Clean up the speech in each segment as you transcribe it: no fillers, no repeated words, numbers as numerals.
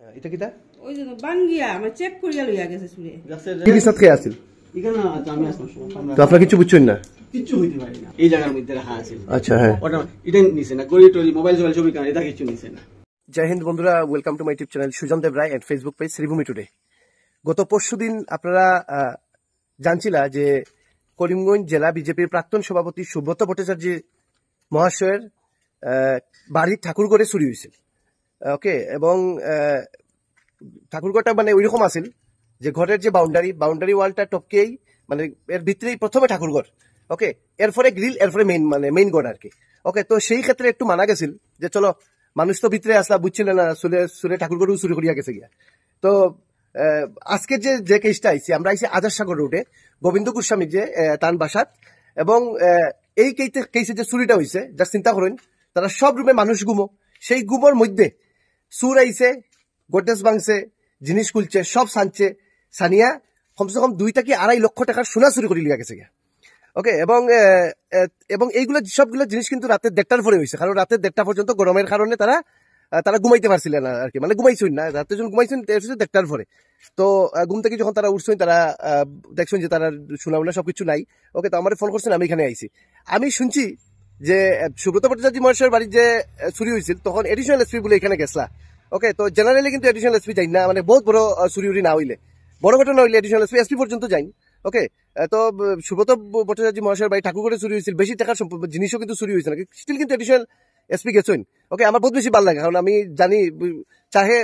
এটা কিটা ওই যে বাঙ্গিয়া আমি চেক করিয়া লইয়া গেছে সুরে কি কি সাথে আছিল এখানে আমি আসলাম তো আপনারা কিছু বুঝছেন না কিচ্ছু হইতে পারি না এই জায়গার মধ্যে রাখা আছে আচ্ছা হ্যাঁ ওটা এটা নিছে না গড়ি টরি মোবাইল ছবি কানে এটা কিছু নিছে না জয় হিন্দ বন্ধুরা welcome to my YouTube channel Sujan Deb Roy and Facebook page Sribhumi today গত পরশুদিন আপনারা জানছিলা যে করিমগঞ্জ জেলা বিজেপির প্রাক্তন সভাপতি সুব্রত ভট্টাচার্য মহাশয়ের বাড়ির ঠাকুরঘরে চুরি হয়েছিল ওকে এবং ঠাকুরঘরটা মানে ওইরকম আছিল যে ঘরের যে বাউন্ডারি ওয়ালটা টপকেই মানে এর ভিতরেই প্রথমে ঠাকুরঘর ওকে এরপরে গ্রিল এরপরে মেইন ঘর আর কি ওকে তো সেই ক্ষেত্রে একটু মানা গেছিল যে চলো মানুষ তো ভিতরে আসলা বুঝছিল না সুরে ঠাকুরঘরও চুরি করিয়া গেছে গিয়া তো আজকে যে কেসটা আইছি আমরা আইছি আজারসাগর রোডে গোবিন্দ গোস্বামী যে তান বাসাত এবং এই কেসে যে চুরিটা হয়েছে যা চিন্তা করেন তারা সব রুমে মানুষ গুমো সেই গুমোর মধ্যে চুর আইছে গোডরেজ ভাঙছে জিনিস খুলছে সব সানিয়া কমসে কম 2 থেকে 2.5 লক্ষ টাকার সোনা চুরি করে লিয়া গেছে ওকে এবং এইগুলো সবগুলো জিনিস কিন্তু রাতে 1:30টার পরে হয়েছে কারণ রাতে 1:30টা পর্যন্ত গরমের কারণে তারা ঘুমাইতে পারছিলেন না আর কি মানে ঘুমাইছেন না রাতে যখন ঘুমাইছেন 1:30টার পরে তো ঘুম থেকে যখন তারা উঠছেন তারা দেখছেন যে তারা সোনা সবকিছু নাই ওকে তো আমার ফোন করছেন আমি এখানে আইছি আমি শুনছি যে সুব্রত ভট্টাচার্য মহাশয়ের বাড়ির যে চুরি হয়েছিল তখন এডিশনাল এসপি বলে এখানে গেছলা ওকে তো জেনারেলি কিন্তু এডিশনাল এসপি যাই না মানে বহুত বড় চুরি উড়ি না হইলে বড় ঘটনা হইলে এডিশনাল এসপি পর্যন্ত যাই ওকে তো সুব্রত ভট্টাচার্য মহাশয়ের বাড়ি ঠাকুরঘরে চুরি হয়েছিল বেশি টাকার জিনিসও কিন্তু চুরি হয়েছে না স্টিল কিন্তু এডিশনাল এসপি গেছেন ওকে আমার বহুত বেশি ভালো লাগে কারণ আমি জানি চাহে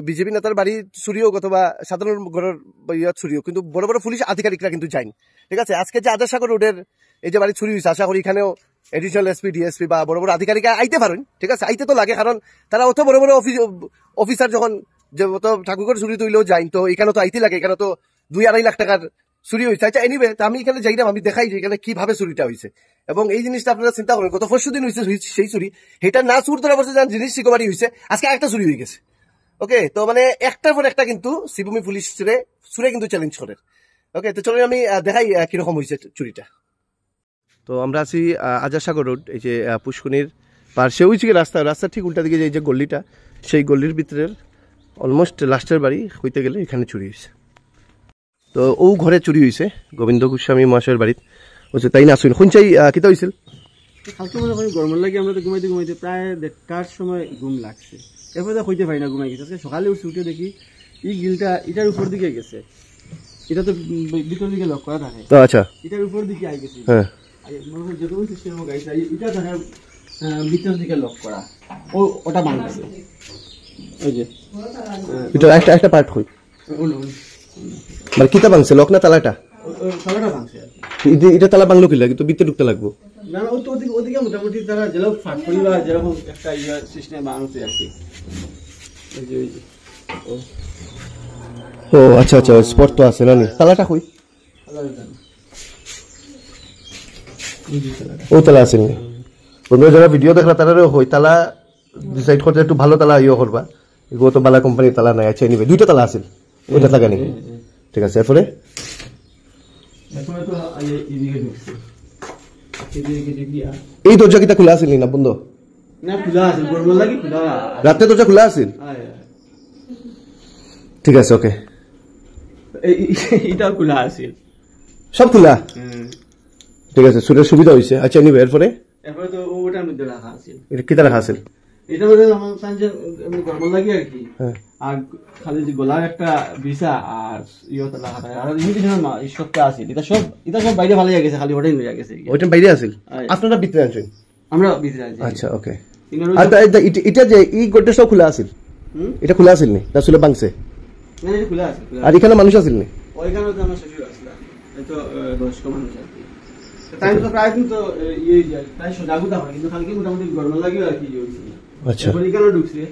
বিজেপি নেতার বাড়ি চুরিও অথবা সাধারণ ঘরের ইয়াত চুরিও কিন্তু বড় বড় পুলিশ আধিকারিকরা কিন্তু যায়নি ঠিক আছে আজকে যে আজারসাগর রোডের এই যে বাড়ি চুরি হয়েছে আশা করি এখানেও এডিশনাল এসপি ডিএসপি বা বড় বড় আধিকারিক আইতে পারেন ঠিক আছে আইতে তো লাগে কারণ তারা অত বড় বড় অফিসার যখন যে ঠাকুরঘর চুরি তৈলেও যাই তো এখানে তো আইতে লাগে এখানে তো 2-2.5 লাখ টাকার চুরি হয়েছে আচ্ছা এনিওয়ে আমি এখানে যাই না আমি দেখাই যে এখানে কিভাবে চুরিটা হয়েছে এবং এই জিনিসটা আপনারা চিন্তা করেন গত পরশুদিন হয়েছে সেই চুরি সেটা না চুর ধরা পড়ছে জিনিস রিকভারি হয়েছে আজকে একটা চুরি হয়ে গেছে ওকে তো মানে একটার পর একটা কিন্তু শ্রীভূমি পুলিশ চুরে কিন্তু চ্যালেঞ্জ করে ওকে তো চলুন আমি দেখাই কিরকম হয়েছে চুরিটা তো আমরা আছি আজারসাগর রোড এই যে পুষ্কনির পার্শ্বে হয়েছে রাস্তা ঠিক উল্টা দিকে যে গল্লিটা সেই গল্লির ভিতরের অলমোস্ট লাস্টের বাড়ি হইতে গেলে এখানে চুরি হয়েছে তো ও ঘরে চুরি হয়েছে গোবিন্দ গোস্বামী মহাশয়ের বাড়িতে হচ্ছে তাই না আসুন শুনছাই কিতা হয়েছিল কালকে মনে করি গরমের লাগে আমরা তো ঘুমাইতে প্রায় 1:30টার সময় ঘুম লাগছে এরপরে হইতে পারি না ঘুমাই গেছে আজকে সকালে উঠে দেখি এই গিলটা এটার উপর দিকে গেছে এটা তো ভিতর দিকে লক করা থাকে তো আচ্ছা এটার উপর দিকে আই গেছে হ্যাঁ যত সিস্টেম গাইছে এটা থাকে ভিতর দিকে লক করা ওটা ভাঙছে ওই যে এটা একটা পার্ট হই মানে কিতা ভাঙছে লক না তালাটা ভাঙছে এটা তালা ভাঙলো কি লাগে তো ভিতরে ঢুকতে লাগবো না ওদিকে মোটামুটি তারা যেরকম ফাটফড়ি বা যেরকম একটা সিস্টেম ভাঙছে আর কি ও আচ্ছা স্পট তো আছে না তালাটা হই ও তালা আছে নি তোমরা যারা ভিডিও দেখলা তারাও হই তালা ডিসাইড করতে একটু ভালো তালা ইয়ে করবা এগুলো তো বালা কোম্পানির তালা নাই আচ্ছা নিবে 2টা তালা আছে ওইটা লাগানি ঠিক আছে এরপরে এই দরজা কিটা খোলা আছিল না বন্ধ না খোলা আছে গরমের লাগি খোলা রাতে দরজা খোলা আছিল ঠিক আছে ওকে এটা খোলা আছিল সব খোলা ঠিক আছে সুরের সুবিধা হয়েছে আচ্ছা নিবে এরপরে তো ওটার মধ্যে রাখা আছিল এটা কিটা রাখা আছিল এটা মধ্যে আমার সানজে গরমের লাগি আর কি আর খালি যে গলার একটা বিছা আর ইয়টা রাখা থাকে আর এই দিনের সবটা আছিল এটা সব বাইরে ভালো গেছে খালি ওটাই লইয়া গেছে ওইটা বাইরে আছিল আপনারা ভিতরে আছেন আমরা ভিতরে আছি আচ্ছা ওকে আর এটা যে এই গোডরেজ সব খোলা আছিল এটা খোলা আছিল নি না সুলে ভাঙছে না এটা খোলা আছে আর এখানে মানুষ আছিল নি ওইখানে তো আমার শ্বশুর আসলা তো 10 মানুষ আছে তাই তো প্রায় কিন্তু এই যায় তাই সজাগুতা হয় কিন্তু খালি মোটামুটি গরমের লাগি আর কি হইছে আচ্ছা এখানে ঢুকছে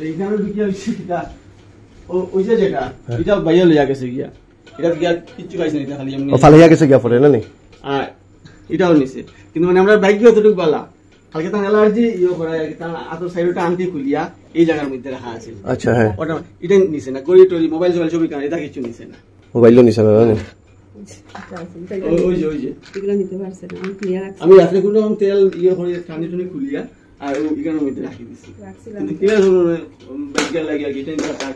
এইখানে ঢুকিয়া হইছে এটা ওই যে যেটা এটা বাইরে লইয়া গেছে গিয়া এটা গিয়া কিচ্ছু খাইছে না খালি এমনি ফালাইয়া গেছে গিয়া পরে না নি আর এটাও নিছে কিন্তু মানে আমরা বাইক গিয়ে অতটুকু বালা কালকে তো অ্যালার্জি করা তার আতর সাইডটা আনতে খুলিয়া এই জায়গার মধ্যে রাখা আছে আচ্ছা হ্যাঁ ওটা এটা নিছে না গড়ি টরি মোবাইল ছবি কানে এটা কিছু নিছে না মোবাইলও নিছে না ওই যে আমি রাত্রে কোনো তেল করে টানি টুনি খুলিয়া আর এখানের মধ্যে রাখি দিছি কিন্তু দিকে লাগে আর কি এটা নিয়ে তার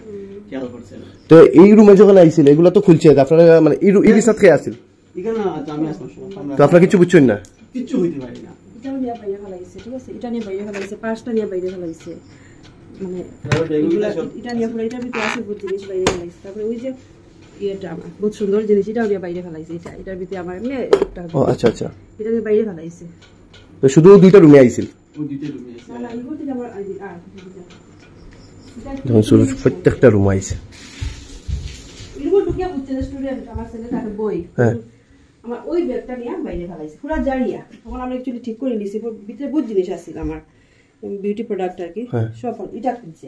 খেয়াল করছে না। তো এই রুমে যখন আইছিল এগুলো তো খুলছে আপনারা মানে এই সাথে খেয়ে আসছিল এখানে আমি আসলাম তো আপনারা কিছু বুঝছেন না কিচ্ছু হইতে পারি না। এটাও নিয়ে বাইরে ফেলাইছে, ঠিক আছে, এটা নিয়ে বাইরে ফেলাইছে, পাঁচটা নিয়ে বাইরে ফেলাইছে, মানে এটা নিয়ে ফেলে এটার ভিতরে আছে বহুত জিনিস বাইরে ফেলাইছে। তারপরে ওই যে ইয়েটা আমার বহুত সুন্দর জিনিস এটাও নিয়ে বাইরে ফেলাইছে, এটার ভিতরে আমার এমনি একটা আচ্ছা আচ্ছা এটা নিয়ে বাইরে ফেলাইছে। তো শুধু দুইটা রুমে আইছিল ওই দুইটা রুমে আছে। না না এগুলো থেকে আমার যখন শুরু প্রত্যেকটা রুম আইছে এরকম ঢুকিয়া বুঝছে যে স্টুডেন্ট আমার ছেলে তার বই আমার ওই ব্যাগটা নিয়ে বাইরে ফেলাইছে পুরা জারিয়া। তখন আমরা একচুয়ালি ঠিক করে নিয়েছি, ভিতরে বহুত জিনিস আসছিল আমার বিউটি প্রোডাক্ট আর কি, সব এটা খুলছে,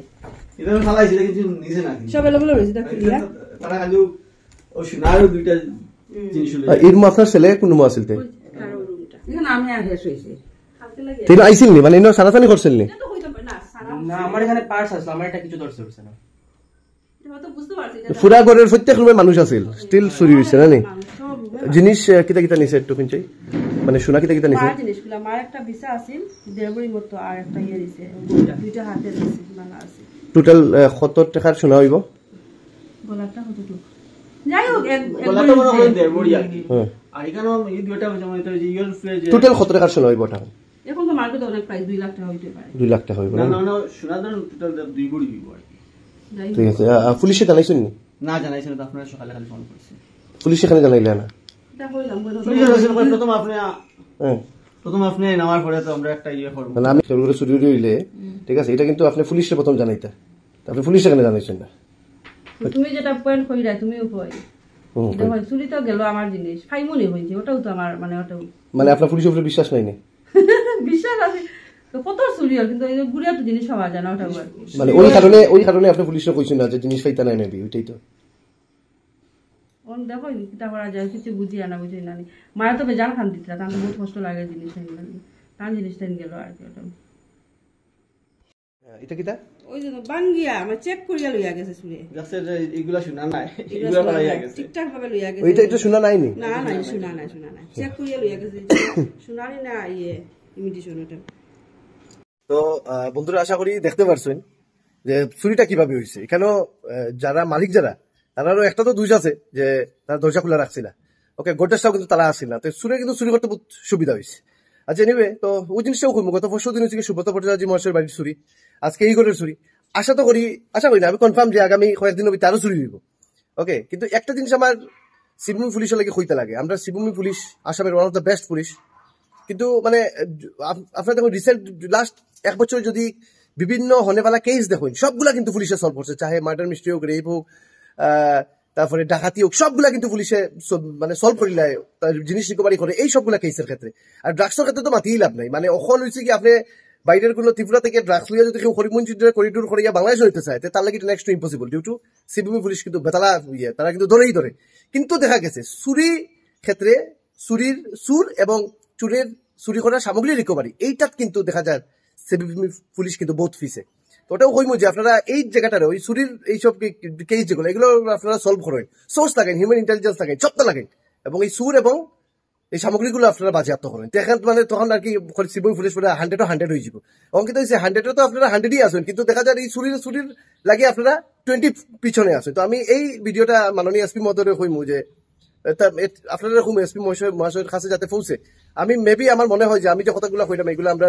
এটা ফেলাইছে কিন্তু নিচে না সব এলোমেলো রয়েছে, এটা খুলিয়া তারা খালি ও সোনারও দুইটা জিনিস হলো। এর মাথার ছেলে কোন রুম আসিল তে কারো রুমটা এখানে আমি আর শেষ হয়েছে হাতে লাগে তিনি আইছিল নি মানে ইনো সারাসানি করছিল নি এটা তো হইতো না সারা না আমার এখানে পার্টস আছে, আমার এটা কিছু ধরছে হচ্ছে না। এটা হয়তো বুঝতে পারছি এটা পুরা ঘরের প্রত্যেক রুমে মানুষ আছিল স্টিল চুরি হইছে না নি সব জিনিস কিতা কিতা নিছে একটু কিনছাই মানে সোনা কিতা কিতা নিছে মার জিনিসগুলো আমার একটা ভিসা আছিল দেড়বড়ির মতো আর একটা ইয়ে দিছে দুইটা হাতে দিছে বালা আছে টোটাল 70 টাকার সোনা হইব গলাটা কতটুকু যাই হোক গলাটা মনে হয় দেড়বড়ি আর কি। হ্যাঁ আর এখানেও এই দুইটা মানে তো ইয়ের ফ্রেজ টোটাল 70 টাকার সোনা হইব টাকা এখন তো মার্কেটে অনেক প্রাইস 2 লাখ টাকা হইতে পারে 2 লাখ টাকা হইব না না না সোনাদার টোটাল দুই বড়ি হইব আর কি। যাই ঠিক আছে পুলিশে জানাইছেন নি না জানাইছেন তো আপনারা সকালে খালি ফোন করছে। পুলিশ এখানে জানাইলে না এটা কইলাম পুলিশ আসলে প্রথম আপনি হ্যাঁ প্রথম আপনি নামার পরে তো আমরা একটা ইয়ে করব। মানে আমি সেগুলো চুরি হইলে ঠিক আছে এটা কিন্তু আপনি পুলিশে প্রথম জানাইতা আপনি পুলিশ এখানে জানাইছেন না তুমি যেটা পয়েন্ট কইরা তুমিও কই এটা হয় চুরি তো গেল আমার জিনিস ফাইমনি হইছে ওটাও তো আমার মানে ওটাও মানে আপনার পুলিশের উপরে বিশ্বাস নাই নি বিশ্বাস আছে তো কত চুরি হয় কিন্তু এই গুড়িয়া তো জিনিস পাওয়া যায় না ওটাও আর কি। মানে ওই কারণে আপনি পুলিশে কইছেন না যে জিনিস পাইতা নাই মেবি ওইটাই তো অন দেখো কিটা করা যায় কিছু বুঝি না বুঝি না মায়া তবে জান খান দিতরা তার বহুত কষ্ট লাগে জিনিস তার জিনিসটা গেল আর কি ওটা এটা কিটা ওই যে বানগিয়া আমার চেক করিয়া লইয়া গেছে চুরি গাছের এগুলা শোনা নাই এগুলা পাইয়া গেছে ঠিকঠাক ভাবে লইয়া গেছে এটা শোনা নাই নি না না শোনা না চেক করিয়া লইয়া গেছে শোনানি না ইয়ে ইমিটেশন ওটা। তো বন্ধুরা আশা করি দেখতে পারছেন যে চুরিটা কিভাবে হয়েছে এখানেও যারা মালিক যারা তারারও একটা তো দুষ আছে যে তারা দরজা খোলা রাখছিল ওকে গোডরেজটাও কিন্তু তারা আসছিল না তো চুরি কিন্তু চুরি করতে বহুত সুবিধা হয়েছে। আচ্ছা এনিওয়ে তো ওই জিনিসটাও খুব গত 5 দিন হচ্ছে কি সুব্রত ভট্টাচার্য মহাশয়ের বাড়ির চুরি আজকে এই ঘরের চুরি আশা করি না আমি কনফার্ম যে আগামী কয়েকদিনের ভিতরে আরো চুরি হইব ওকে। কিন্তু একটা জিনিস আমার শিবভূমি পুলিশের লাগে হইতে লাগে আমরা শিবভূমি পুলিশ আসামের one of the best police কিন্তু মানে আপনার দেখুন রিসেন্ট লাস্ট 1 বছর যদি বিভিন্ন হনেওয়ালা কেস দেখুন সবগুলা কিন্তু পুলিশে সলভ করছে চাহে মার্ডার মিস্ট্রি হোক রেপ হোক তারপরে ডাকাতি হোক সবগুলা কিন্তু পুলিশে মানে সলভ করিলে জিনিস রিকভারি করে এই সবগুলা কেসের ক্ষেত্রে। আর ড্রাগসের ক্ষেত্রে তো মাতিই লাভ নাই মানে অখন হয়েছে কি আপনি বাইরের কোনো ত্রিপুরা থেকে ড্রাগস লিয়া যদি কেউ হরিমঞ্চ করিডোর করে বাংলাদেশ হইতে চায় তার লাগে next to impossible due to Shivbhumi police কিন্তু বেতালা তারা কিন্তু ধরেই ধরে। কিন্তু দেখা গেছে চুরি ক্ষেত্রে চুর এবং চুরি করার সামগ্রী রিকভারি এইটাত কিন্তু দেখা যায় শিবভূমি পুলিশ কিন্তু বহুত ফিসে। তো ওটাও কইমু যে আপনারা এই জায়গাটারে ওই চুরির এইসব কেস যেগুলো এগুলো আপনারা সলভ করেন সোর্স লাগান হিউম্যান ইন্টেলিজেন্স লাগান সবটা লাগান এবং এই চুর এবং এই সামগ্রীগুলো আপনারা বাজেয়াপ্ত করেন মানে তখন আর কি শিবভূমি পুলিশ 100 হয়ে যাব অঙ্কিত হয়েছে 100 তো আপনারা 100ই আসেন কিন্তু দেখা যায় এই চুরির লাগে আপনারা 20 পিছনে আসেন। তো আমি এই ভিডিওটা মাননীয় এসপি মহোদয় কইমু যে আপনারা খুব এসপি মহাশয়ের কাছে যাতে পৌঁছে আমি মেবি আমার মনে হয় যে আমি যে কথাগুলো কইলাম এগুলো আমরা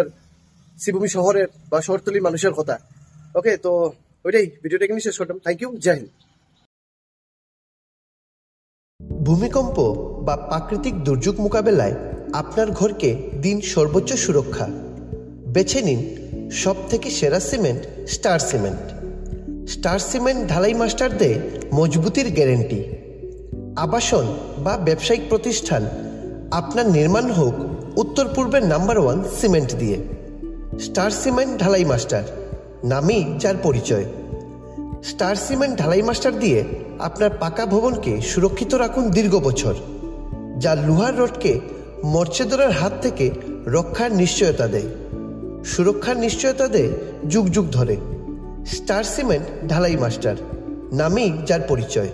শিবভূমি শহরের বা শহরতলির মানুষের কথা ওকে। তো ওইটাই ভিডিওটা এখানে শেষ করলাম থ্যাংক ইউ জয় হিন্দ। ভূমিকম্প বা প্রাকৃতিক দুর্যোগ মোকাবেলায় আপনার ঘরকে দিন সর্বোচ্চ সুরক্ষা বেছে নিন সব থেকে সেরা সিমেন্ট স্টার সিমেন্ট ঢালাই মাস্টার দেয় মজবুতির গ্যারেন্টি। আবাসন বা ব্যবসায়িক প্রতিষ্ঠান আপনার নির্মাণ হোক উত্তর পূর্বের নাম্বার 1 সিমেন্ট দিয়ে। স্টার সিমেন্ট ঢালাই মাস্টার নামই যার পরিচয়। স্টার সিমেন্ট ঢালাই মাস্টার দিয়ে আপনার পাকা ভবনকে সুরক্ষিত রাখুন দীর্ঘ বছর যা লোহার রডকে মরচেদরের হাত থেকে রক্ষার নিশ্চয়তা দেয় সুরক্ষার নিশ্চয়তা দেয় যুগ যুগ ধরে। স্টার সিমেন্ট ঢালাই মাস্টার নামই যার পরিচয়।